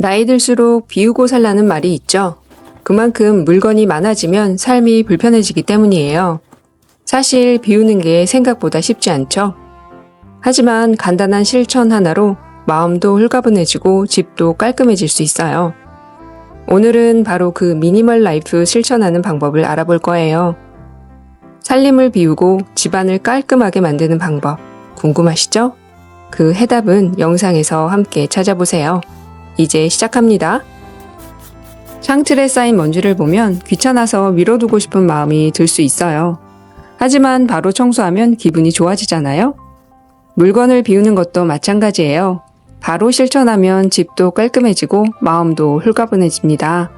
나이 들수록 비우고 살라는 말이 있죠. 그만큼 물건이 많아지면 삶이 불편해지기 때문이에요. 사실 비우는 게 생각보다 쉽지 않죠. 하지만 간단한 실천 하나로 마음도 홀가분해지고 집도 깔끔해질 수 있어요. 오늘은 바로 그 미니멀 라이프 실천하는 방법을 알아볼 거예요. 살림을 비우고 집안을 깔끔하게 만드는 방법 궁금하시죠? 그 해답은 영상에서 함께 찾아보세요. 이제 시작합니다. 창틀에 쌓인 먼지를 보면 귀찮아서 밀어두고 싶은 마음이 들 수 있어요. 하지만 바로 청소하면 기분이 좋아지잖아요? 물건을 비우는 것도 마찬가지예요. 바로 실천하면 집도 깔끔해지고 마음도 홀가분해집니다.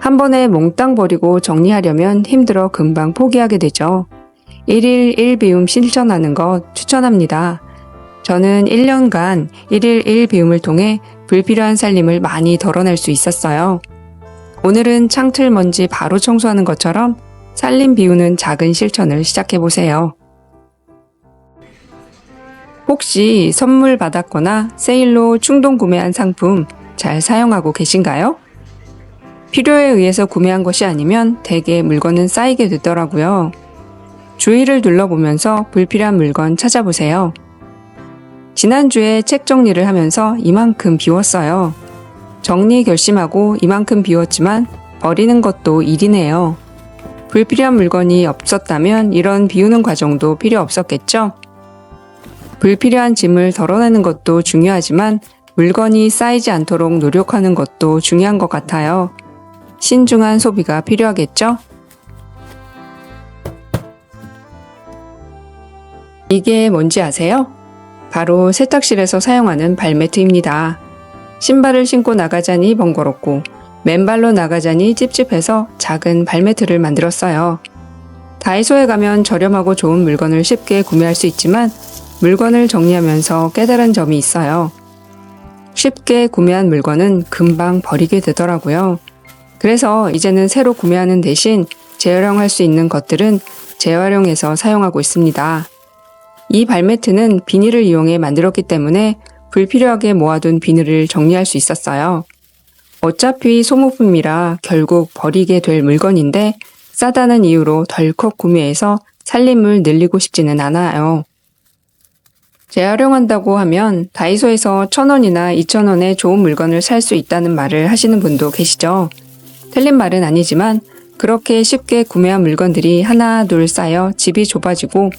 한 번에 몽땅 버리고 정리하려면 힘들어 금방 포기하게 되죠. 1일 1비움 실천하는 것 추천합니다. 저는 1년간 1일 1비움을 통해 불필요한 살림을 많이 덜어낼 수 있었어요. 오늘은 창틀 먼지 바로 청소하는 것처럼 살림 비우는 작은 실천을 시작해보세요. 혹시 선물 받았거나 세일로 충동 구매한 상품 잘 사용하고 계신가요? 필요에 의해서 구매한 것이 아니면 대개 물건은 쌓이게 되더라고요. 주위를 둘러보면서 불필요한 물건 찾아보세요. 지난주에 책 정리를 하면서 이만큼 비웠어요. 정리 결심하고 이만큼 비웠지만 버리는 것도 일이네요. 불필요한 물건이 없었다면 이런 비우는 과정도 필요 없었겠죠? 불필요한 짐을 덜어내는 것도 중요하지만 물건이 쌓이지 않도록 노력하는 것도 중요한 것 같아요. 신중한 소비가 필요하겠죠? 이게 뭔지 아세요? 바로 세탁실에서 사용하는 발매트입니다. 신발을 신고 나가자니 번거롭고 맨발로 나가자니 찝찝해서 작은 발매트를 만들었어요. 다이소에 가면 저렴하고 좋은 물건을 쉽게 구매할 수 있지만 물건을 정리하면서 깨달은 점이 있어요. 쉽게 구매한 물건은 금방 버리게 되더라고요. 그래서 이제는 새로 구매하는 대신 재활용할 수 있는 것들은 재활용해서 사용하고 있습니다. 이 발매트는 비닐을 이용해 만들었기 때문에 불필요하게 모아둔 비닐을 정리할 수 있었어요. 어차피 소모품이라 결국 버리게 될 물건인데 싸다는 이유로 덜컥 구매해서 살림을 늘리고 싶지는 않아요. 재활용한다고 하면 다이소에서 1,000원이나 2,000원에 좋은 물건을 살 수 있다는 말을 하시는 분도 계시죠. 틀린 말은 아니지만 그렇게 쉽게 구매한 물건들이 하나 둘 쌓여 집이 좁아지고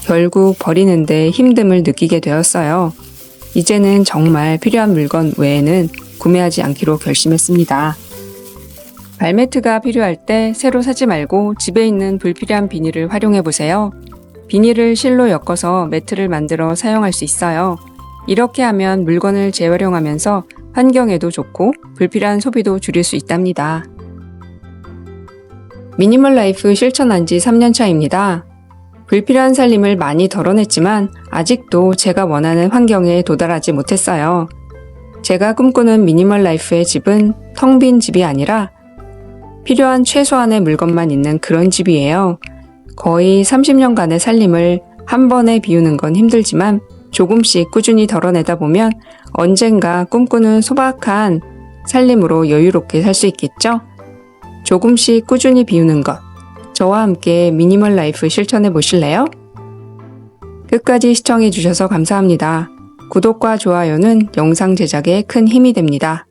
결국 버리는데 힘듦을 느끼게 되었어요. 이제는 정말 필요한 물건 외에는 구매하지 않기로 결심했습니다. 발매트가 필요할 때 새로 사지 말고 집에 있는 불필요한 비닐을 활용해보세요. 비닐을 실로 엮어서 매트를 만들어 사용할 수 있어요. 이렇게 하면 물건을 재활용하면서 환경에도 좋고 불필요한 소비도 줄일 수 있답니다. 미니멀 라이프 실천한 지 3년 차입니다. 불필요한 살림을 많이 덜어냈지만 아직도 제가 원하는 환경에 도달하지 못했어요. 제가 꿈꾸는 미니멀 라이프의 집은 텅 빈 집이 아니라 필요한 최소한의 물건만 있는 그런 집이에요. 거의 30년간의 살림을 한 번에 비우는 건 힘들지만 조금씩 꾸준히 덜어내다 보면 언젠가 꿈꾸는 소박한 살림으로 여유롭게 살 수 있겠죠? 조금씩 꾸준히 비우는 것. 저와 함께 미니멀 라이프 실천해 보실래요? 끝까지 시청해 주셔서 감사합니다. 구독과 좋아요는 영상 제작에 큰 힘이 됩니다.